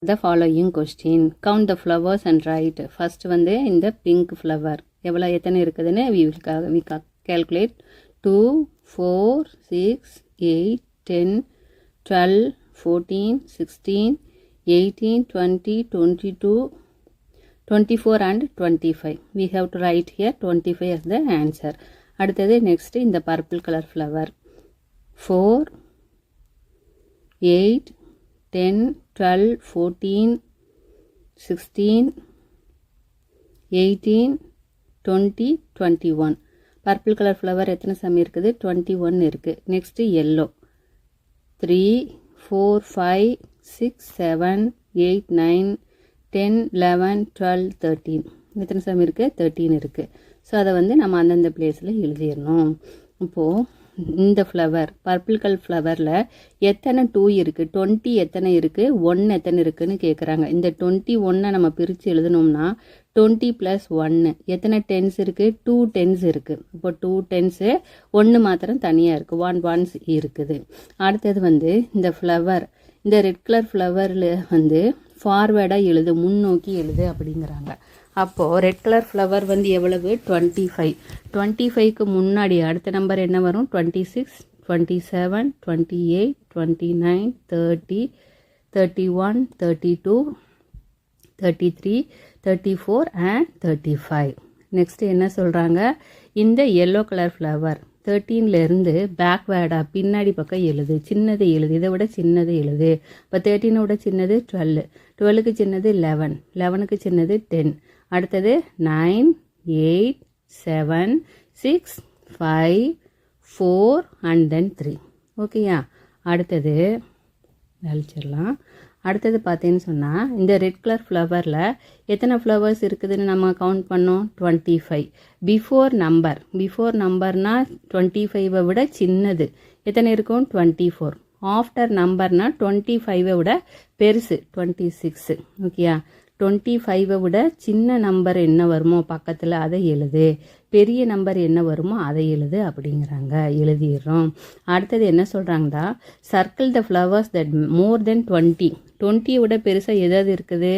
The following question. Count the flowers and write. First வந்து இந்த pink flower. எத்தனை இருக்குதுன்னு we calculate. 2, 4, 6, 8, 10, 12, 14, 16, 18, 20, 22, 24 and 25. We have to write here 25 as the answer. அடுத்தது next இந்த purple color flower. 4, 8, 10, 12, 14, 16, 18, 20, 21. Purple colour flower எத்தனை சாமி இருக்குது? 21 இருக்குது. Next yellow 3, 4, 5, 6, 7, 8, 9, 10, 11, 12, 13. எத்தனை சாமி இருக்குது? 13 இருக்குது. ஸோ அதை வந்து நம்ம அந்தந்த பிளேஸில் எழுதிடணும். இப்போது இந்த ஃப்ளவர் பர்பிள் கலர் ஃப்ளவரில் எத்தனை 2 இருக்குது, 20 எத்தனை இருக்குது, 1 எத்தனை இருக்குதுன்னு கேட்குறாங்க. இந்த 21 நம்ம பிரித்து எழுதணும்னா 20 + 1 எத்தனை டென்ஸ் இருக்குது? 2 டென்ஸ் இருக்குது. இப்போ 2 டென்ஸு 1 மாத்திரம் தனியாக இருக்குது, 1 ஒன்ஸ் இருக்குது. அடுத்தது வந்து இந்த ஃப்ளவர், இந்த ரெட் கலர் ஃப்ளவரில் வந்து ஃபார்வேர்டாக எழுது, முன்னோக்கி எழுது அப்படிங்கிறாங்க. அப்போது ரெட் கலர் ஃப்ளவர் வந்து எவ்வளவு? 25. 25க்கு முன்னாடி அடுத்த நம்பர் என்ன வரும்? 26, 27, 28, 29, 30, 31, 32, 33, 34 and 35. நெக்ஸ்ட்டு என்ன சொல்கிறாங்க? இந்த எல்லோ கலர் ஃப்ளவர் 13லேருந்து பேக்வேர்டாக பின்னாடி பக்கம் எழுது, சின்னது எழுது, இதை விட சின்னது எழுது. இப்போ 13 விட சின்னது 12, 12க்கு சின்னது 11, 11க்கு சின்னது 10. அடுத்தது 9, 8, 7, 6, 5, 4 and then 3. ஓகேயா? அடுத்தது அழிச்சிடலாம். அடுத்தது பார்த்தீங்கன்னு சொன்னால் இந்த ரெட் கலர் ஃப்ளவரில் எத்தனை ஃப்ளவர்ஸ் இருக்குதுன்னு நம்ம கவுண்ட் பண்ணோம்? 25. பிஃபோர் நம்பர்னால் 25 விட சின்னது எத்தனை இருக்கும்? 24. ஆஃப்டர் நம்பர்னால் 25 விட பெருசு 26. ஓகேயா? 25 விட சின்ன நம்பர் என்ன வருமோ பக்கத்தில் அதை எழுது, பெரிய நம்பர் என்ன வருமோ அதை எழுது அப்படிங்கிறாங்க. எழுதிடுறோம். அடுத்தது என்ன சொல்கிறாங்கன்னா, circle the flowers that more than 20 விட பெருசாக எதாவது இருக்குது?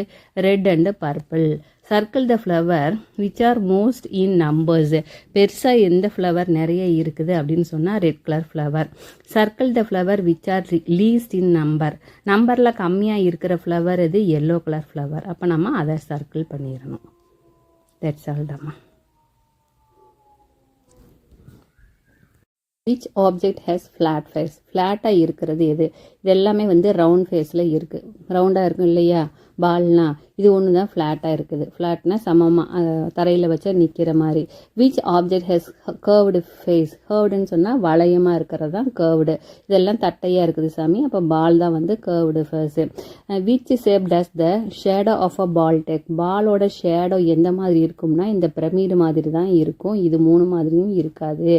Red and purple. Circle the flower which are most in numbers. பெருசாக எந்த ஃப்ளவர் நிறைய இருக்குது அப்படின்னு சொன்னால் red colour flower. Circle the flower which are least in நம்பரில் கம்மியாக இருக்கிற ஃப்ளவர் இது எல்லோ கலர் ஃப்ளவர். அப்போ நம்ம அதை சர்க்கிள் பண்ணிடணும். தட்ஸ் ஆல் தம்மா. Which object has flat face. ஃப்ளாட்டாக இருக்கிறது எது? இது எல்லாமே வந்து ரவுண்ட் ஃபேஸில் இருக்குது. ரவுண்டாக இருக்கும் இல்லையா? பால்னா இது ஒன்று தான் ஃப்ளாட்டாக இருக்குது. ஃப்ளாட்னா சமமாக தரையில் வச்சா நிற்கிற மாதிரி. Which object has curved face. கர்வ்டுன்னு சொன்னால் வளையமாக இருக்கிறது தான் கர்வ்டு. இதெல்லாம் தட்டையாக இருக்குது சாமி. அப்போ பால் தான் வந்து curved face. Which shape does the shadow of a ball take. பாலோட ஷேடோ எந்த மாதிரி இருக்கும்னா இந்த பிரமிடு மாதிரி தான் இருக்கும். இது 3 மாதிரியும் இருக்காது.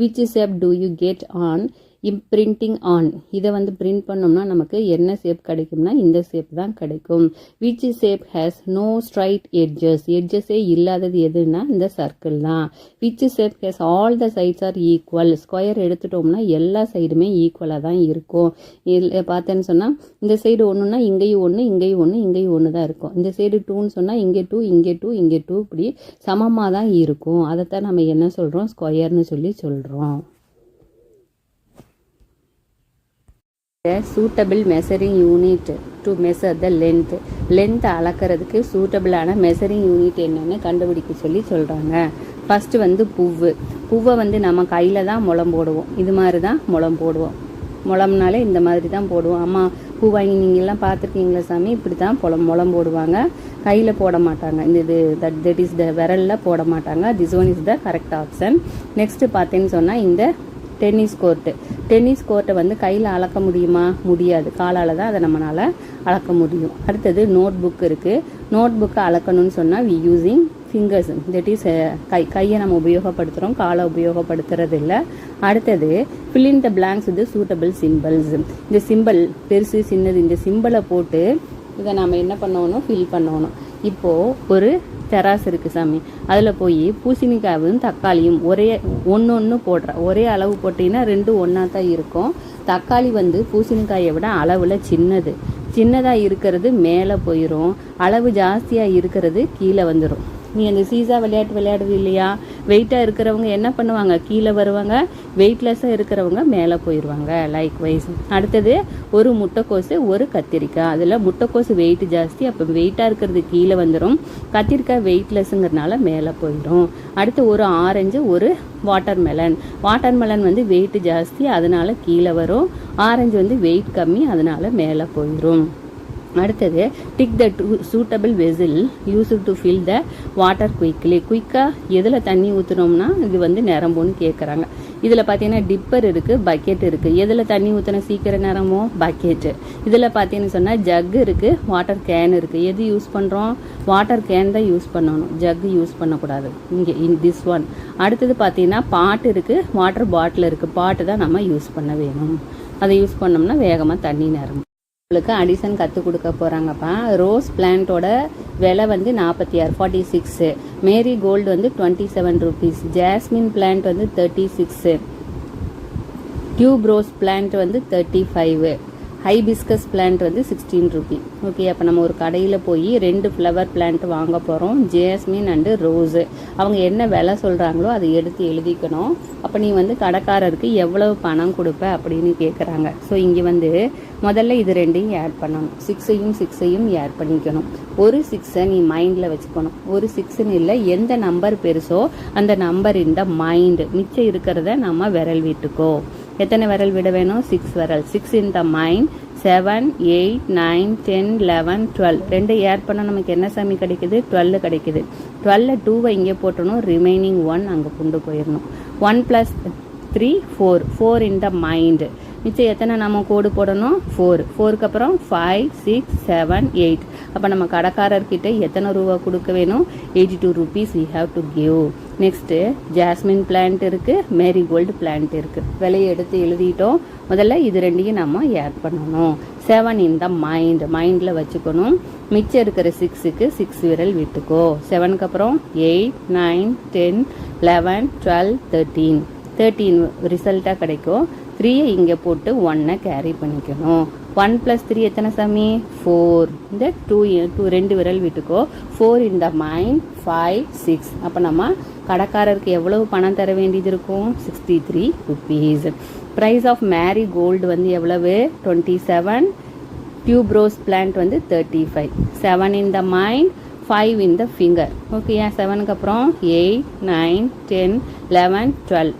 Which shape do you get on imprinting on. இதை வந்து பிரிண்ட் பண்ணோம்னா நமக்கு என்ன ஷேப் கிடைக்கும்னா இந்த ஷேப் தான் கிடைக்கும். Which shape has no straight எட்ஜஸே இல்லாதது எதுனா இந்த சர்க்கிள் தான். Which shape has all the sides are equal. Square எடுத்துட்டோம்னா எல்லா சைடுமே ஈக்குவலாக தான் இருக்கும். பார்த்தேன்னு சொன்னால் இந்த சைடு ஒன்றுனா இங்கேயும் ஒன்று, இங்கேயும் ஒன்று, இங்கேயும் ஒன்று தான் இருக்கும். இந்த சைடு 2ன்னு சொன்னால் இங்கே 2, இங்கே 2, இங்கே 2, இப்படி சமமாக தான் இருக்கும். அதைத்தான் நம்ம என்ன சொல்கிறோம்? ஸ்கொயர்னு சொல்கிறோம். Suitable measuring unit to measure the length அளக்கிறதுக்கு சூட்டபிளான மெஷரிங் யூனிட் என்னன்னு கண்டுபிடிக்க சொல்கிறாங்க. ஃபஸ்ட்டு வந்து பூவை வந்து நம்ம கையில் தான் முளம் போடுவோம். இது மாதிரி தான் முளம் போடுவோம். முளம்னாலே இந்த மாதிரி தான் போடுவோம். அம்மா பூ வாங்கி நீங்கள்லாம் பார்த்துருக்கீங்களா சாமி? இப்படி தான் முளம் போடுவாங்க. கையில் போட மாட்டாங்க. இந்த தட் இஸ் த விரலில் போட மாட்டாங்க. This one is the correct option. Next பார்த்தேன்னு சொன்னால் இந்த டென்னிஸ் கோர்ட்டை வந்து கையில் அளக்க முடியுமா? முடியாது. காலால் தான் அதை நம்மளால் அளக்க முடியும். அடுத்தது நோட் புக் இருக்குது. நோட் புக்கை அளக்கணும்னு சொன்னால் we using fingers. That is கையை நம்ம உபயோகப்படுத்துகிறோம், காலை உபயோகப்படுத்துறது இல்லை. அடுத்தது fill in the blanks with suitable symbols. இந்த சிம்பிள் பெருசு சின்னது இந்த சிம்பிளை போட்டு இதை நாம் என்ன பண்ணணும்? ஃபில் பண்ணணும். இப்போது ஒரு தெராஸ் இருக்குது சாமி, அதில் போய் பூசணிக்காயும் தக்காளியும் ஒன்று போடுற ஒரே அளவு போட்டிங்கன்னா 2 ஒன்றா தான் இருக்கும். தக்காளி வந்து பூசணிக்காயை விட அளவில் சின்னது. சின்னதாக இருக்கிறது மேலே போயிடும், அளவு ஜாஸ்தியாக இருக்கிறது கீழே வந்துடும். நீ அந்த சீசா விளையாட்டு விளையாடுது இல்லையா, வெயிட்டாக இருக்கிறவங்க என்ன பண்ணுவாங்க, கீழே வருவாங்க, வெயிட்லெஸ்ஸாக இருக்கிறவங்க மேலே போயிடுவாங்க. Likewise. அடுத்தது ஒரு முட்டைக்கோசு ஒரு கத்திரிக்காய். அதில் முட்டைக்கோசு வெயிட் ஜாஸ்தி, அப்போ வெயிட்டாக இருக்கிறது கீழே வந்துடும், கத்திரிக்காய் வெயிட்லெஸ்ஸுங்கிறதுனால மேலே போயிடும். அடுத்து ஒரு ஆரஞ்சு ஒரு வாட்டர்மெலன். வாட்டர்மெலன் வந்து வெயிட் ஜாஸ்தி, அதனால கீழே வரும். ஆரஞ்சு வந்து வெயிட் கம்மி, அதனால மேலே போயிடும். அடுத்தது tick the suitable vessel use to fill the water குயிக்காக எதில் தண்ணி ஊற்றுனோம்னா இது வந்து நிரம்பும்னு கேட்குறாங்க. இதில் பார்த்தீங்கன்னா டிப்பர் இருக்குது, பக்கெட் இருக்குது. எதில் தண்ணி ஊற்றின சீக்கிரம் நிரம்பும், பக்கெட்டு. இதில் பார்த்தீங்கன்னு சொன்னால் ஜக் இருக்குது, வாட்டர் கேன் இருக்குது. எது யூஸ் பண்ணுறோம், வாட்டர் கேன் தான் யூஸ் பண்ணணும், ஜக்கு யூஸ் பண்ணக்கூடாது இங்கே இன் திஸ் ஒன். அடுத்தது பார்த்தீங்கன்னா பாட்டு இருக்குது, வாட்டர் பாட்டில் இருக்குது. பாட்டு தான் நம்ம யூஸ் பண்ண வேணும், அதை யூஸ் பண்ணோம்னா வேகமாக தண்ணி நிரம்பும். உங்களுக்கு அடிஷன் கற்றுக் கொடுக்க போகிறாங்கப்பா. ரோஸ் பிளான்ட்டோட விலை வந்து 46 46. மேரி கோல்டு வந்து 27 rupees. ஜாஸ்மின் பிளான்ட் வந்து 36. டியூப் ரோஸ் பிளான்ட் வந்து 35. ஹைபிஸ்கஸ் பிளான்ட் வந்து 16 rupee. ஓகே, அப்போ நம்ம ஒரு கடையில் போய் 2 ஃப்ளவர் பிளான்ட் வாங்க போகிறோம், ஜாஸ்மின் அண்டு ரோஸு. அவங்க என்ன விலை சொல்கிறாங்களோ அதை எடுத்து எழுதிக்கணும். அப்போ நீ வந்து கடைக்காரருக்கு எவ்வளவு பணம் கொடுப்ப அப்படின்னு கேட்குறாங்க. ஸோ இங்கே வந்து முதல்ல இது ரெண்டையும் ஆட் பண்ணணும், 6ஐயும் ஆட் பண்ணிக்கணும். ஒரு 6ஐ நீ மைண்டில் வச்சுக்கணும். ஒரு 6ன்னு இல்லை, எந்த நம்பர் பெருசோ அந்த நம்பர் இந்த மைண்டு. மிச்சம் இருக்கிறத நம்ம விரல் விட்டுக்கோ. எத்தனை விரல் விட வேணும், 6 விரல். 6 இன் த மைண்ட். 7 8 9 10 11 12. ரெண்டு ஆட் பண்ணால் நமக்கு என்ன சாமி கிடைக்குது, 12 கிடைக்குது. 12 2வை இங்கே போட்டணும், ரிமைனிங் 1 அங்கே கொண்டு போயிடணும். 1 + 3 4. 4 இன் த மைண்டு. மிச்சம் எத்தனை நம்ம கோடு போடணும், 4. 4க்கு அப்புறம் 5 6 7 8. அப்போ நம்ம கடைக்காரர்கிட்ட எத்தனை ரூபா கொடுக்க வேணும், 82 rupees we have to give. Next jasmine plant இருக்குது, மேரிகோல்டு பிளான்ட் இருக்குது. விலையை எடுத்து எழுதிட்டோம். முதல்ல இது ரெண்டையும் நம்ம ஆட் பண்ணணும். 7 இன் த மைண்டில் வச்சுக்கணும். மிச்சம் இருக்கிற 6க்கு 6 விரல் விட்டுக்கோ. 7க்கு அப்புறம் 8 9 10 11 12 13. 13 ரிசல்ட்டாக கிடைக்கும். 3ஐ இங்கே போட்டு 1ஐ கேரி பண்ணிக்கணும். 1 + 3 எத்தனை சாமி, 4. இந்த 2 ரெண்டு விரல் விட்டுக்கோ. 4 இன் த மைண்ட் 5 6. அப்போ நம்ம கடைக்காரருக்கு எவ்வளவு பணம் தர வேண்டியது இருக்கும், 63 rupees. Price of marigold வந்து எவ்வளவு, 27. டியூப் ரோஸ் பிளான்ட் வந்து 35. 7 இன் the mind 5 in the finger. ஓகேயா, 7க்கு அப்புறம் 8 9 10 11 12.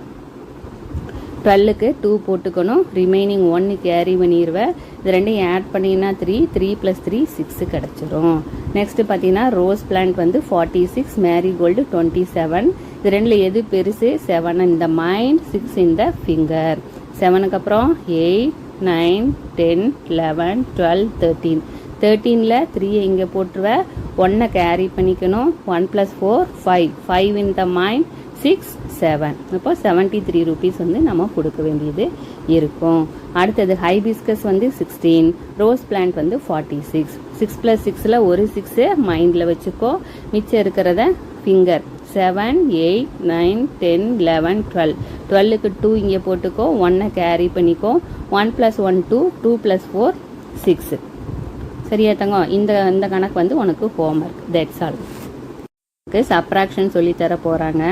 12க்கு 2 போட்டுக்கணும், ரிமைனிங் 1 கேரி பண்ணிடுவேன். இது ரெண்டையும் ஆட் பண்ணிங்கன்னா 3 3 + 3 6 கிடச்சிரும். நெக்ஸ்ட்டு பார்த்தீங்கன்னா ரோஸ் பிளான்ட் வந்து 46, மேரிகோல்டு 27. இது ரெண்டில் எது பெருசு, 7 இன் the mind 6 in the finger. 7க்கு அப்புறம் 8 9 10 11 12 13. 13ல் 3ஐ இங்கே போட்டுருவேன், 1ஐ கேரி பண்ணிக்கணும். 1 + 4 5. 5 இன் த மைண்ட் 6 7. அப்போ 73 rupees வந்து நம்ம கொடுக்க வேண்டியது இருக்கும். அடுத்தது ஹைபிஸ்கஸ் வந்து 16, ரோஸ் பிளான்ட் வந்து 46. 6 + 6ல் ஒரு 6 மைண்டில் வச்சுக்கோ. மிச்சம் இருக்கிறத ஃபிங்கர். 7 8 9 10 11 12. 12க்கு 2 இங்கே போட்டுக்கோ, 1ஐ கேரி பண்ணிக்கோ. 1 + 1 2 2 + 4 6. சரியா தங்கம், இந்த கணக்கு வந்து உனக்கு ஹோம்ஒர்க். That's all. சப்ராக்ஷன் சொல்லி தர போகிறாங்க.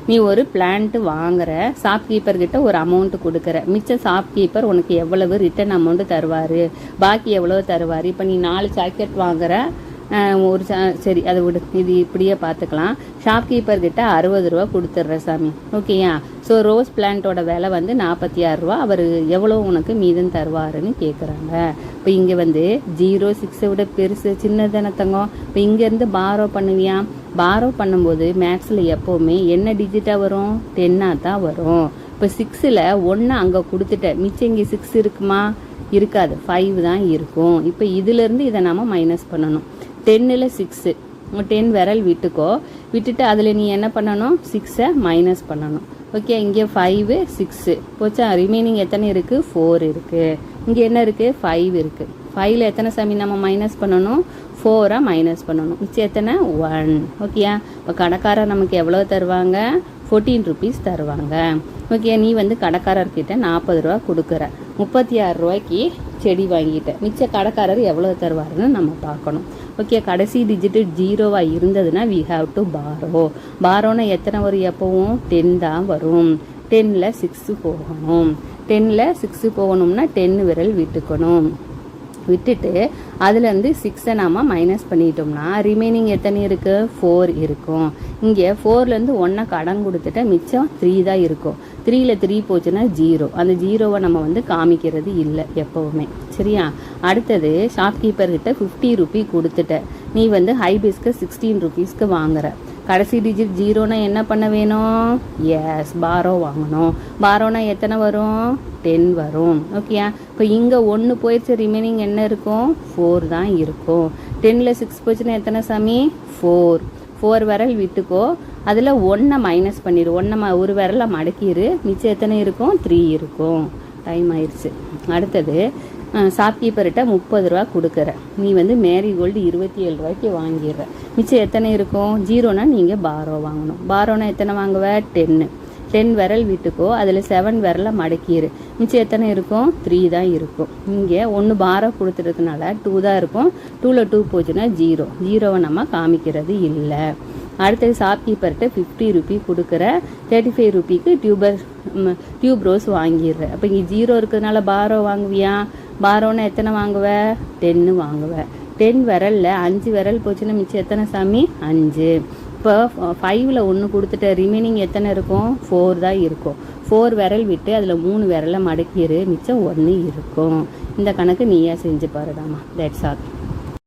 நீ ஒரு பிளான்ட் வாங்குற, ஷாப்கீப்பர்கிட்ட ஒரு அமௌண்ட் கொடுக்குற. மிச்சம் ஷாப்கீப்பர் உனக்கு எவ்வளவு ரிட்டர்ன் அமௌண்ட் தருவார், பாக்கி எவ்வளவு தருவார். இப்போ நீ 4 சாக்லேட் வாங்குற, ஒரு சரி அதை விடு, இது இப்படியே பார்த்துக்கலாம். ஷாப்கீப்பர்கிட்ட 60 ரூபா கொடுத்துட்ற சாமி. ஓகேயா, ஸோ ரோஸ் பிளான்ட்டோட விலை வந்து 46 ரூபா. அவர் எவ்வளோ உனக்கு மீதம் தருவாருன்னு கேட்குறாங்க. இப்போ இங்கே வந்து 0 6ஐ விட பெருசு சின்னதான தங்கம். இப்போ இங்கேருந்து பாரோ பண்ணுவியா, பாரோ பண்ணும்போது மேக்ஸில் எப்போவுமே என்ன டிஜிட்டாக வரும், 10ஆக தான் வரும். இப்போ 6ல் 1 அங்கே கொடுத்துட்ட, மிச்சம் இங்கே 6 இருக்குமா, இருக்காது, 5 தான் இருக்கும். இப்போ இதிலேருந்து இதை நம்ம மைனஸ் பண்ணணும். 10ல் 6, 10 விரல் விட்டுக்கோ. விட்டுட்டு அதில் நீ என்ன பண்ணணும், 6ஐ மைனஸ் பண்ணணும். ஓகே, இங்கே 5 6 போச்சா, ரிமைனிங் எத்தனை இருக்குது, 4 இருக்குது. இங்கே என்ன இருக்குது, 5 இருக்குது. 5ல் எத்தனை சாமி நம்ம மைனஸ் பண்ணணும், 4ஐ மைனஸ் பண்ணணும். மிச்சம் எத்தனை, 1. ஓகேயா, இப்போ கடைக்காரர் நமக்கு எவ்வளோ தருவாங்க, 14 rupees தருவாங்க. ஓகே, நீ வந்து கடைக்காரர்கிட்ட 40 ரூபா கொடுக்குற. 36 ரூபாய்க்கு செடி வாங்கிட்டேன். மிச்ச கடைக்காரர் எவ்வளோ தருவாருன்னு நம்ம பார்க்கணும். ஓகே, கடைசி டிஜிட்டு 0வாக இருந்ததுன்னா வி ஹாவ் டு பாரோ. பாரோன்னா எத்தனை வரும்? எப்போவும் 10 தான் வரும். 10ல் 6 போகணும். 10ல் 6 போகணும்னா 10 விரல் விட்டுக்கணும். விட்டுட்டு அதுலேருந்து 6 நாம் மைனஸ் பண்ணிட்டோம்னா ரிமைனிங் எத்தனை இருக்குது? 4 இருக்கும். இங்கே 4லேருந்து 1 கடன் கொடுத்துட்டு மிச்சம் 3 தான் இருக்கும். 3ல் 3 போச்சுன்னா 0. அந்த 0வை நம்ம காமிக்கிறது இல்லை எப்போவுமே. சரியா? அடுத்தது ஷாப்கீப்பர்கிட்ட 50 ரூபி கொடுத்துட்ட. நீ ஹைபிஸ்க்கு 16 ருபீஸ்க்கு வாங்குற. கடைசி டிஜிட் 0னா என்ன பண்ண வேணும்? எஸ், பாரோ வாங்கணும். பாரோனா எத்தனை வரும்? 10 வரும். ஓகேயா? இப்போ இங்கே 1 போயிடுச்சு, ரிமைனிங் என்ன இருக்கும்? 4 தான் இருக்கும். 10ல் 6 போச்சுன்னா எத்தனை சாமி? 4 விரல் விட்டுக்கோ. அதில் 1 மைனஸ் பண்ணிடு. 1 ஒரு விரலை மடக்கிடு. மிச்சம் எத்தனை இருக்கும்? 3 இருக்கும். டைம் ஆயிடுச்சு. அடுத்தது ஷாப்கீப்பர்கிட்ட 30 ரூபா கொடுக்குற. நீ மேரிகோல்டு 27 ரூபாய்க்கு வாங்கிடுற. மிச்சம் எத்தனை இருக்கும்? 0னா நீங்கள் பாரோ வாங்கணும். பாரோனா எத்தனை வாங்குவ? 10 விரல் விட்டுக்கோ. அதில் 7 விரலை மடக்கிடு. மிச்சம் எத்தனை இருக்கும்? 3 தான் இருக்கும். இங்கே 1 பாரோ கொடுத்துருக்கனால 2 தான் இருக்கும். 2ல் 2 போச்சுன்னா 0வை நம்ம காமிக்கிறது இல்லை. அடுத்தது ஷாப்கீப்பர்கிட்ட 50 ரூபி கொடுக்குற. 35 ரூபிக்கு டியூப் ரோஸ் வாங்கிடுற. அப்போ இங்கே 0 இருக்கிறதுனால பாரோ வாங்குவியா? பாரோன்னா எத்தனை வாங்குவ? 10 வாங்குவ. 10 விரலில் 5 விரல் போச்சுன்னா மிச்சம் எத்தனை சாமி? 5. இப்போ 5ல் 1 கொடுத்துட்ட. ரிமைனிங் எத்தனை இருக்கும்? 4 தான் இருக்கும். 4 விரல் விட்டு அதில் 3 விரலை மடக்கிடு. மிச்சம் 1 இருக்கும். இந்த கணக்கு நீயா செஞ்சு பாருடாமா. That's all.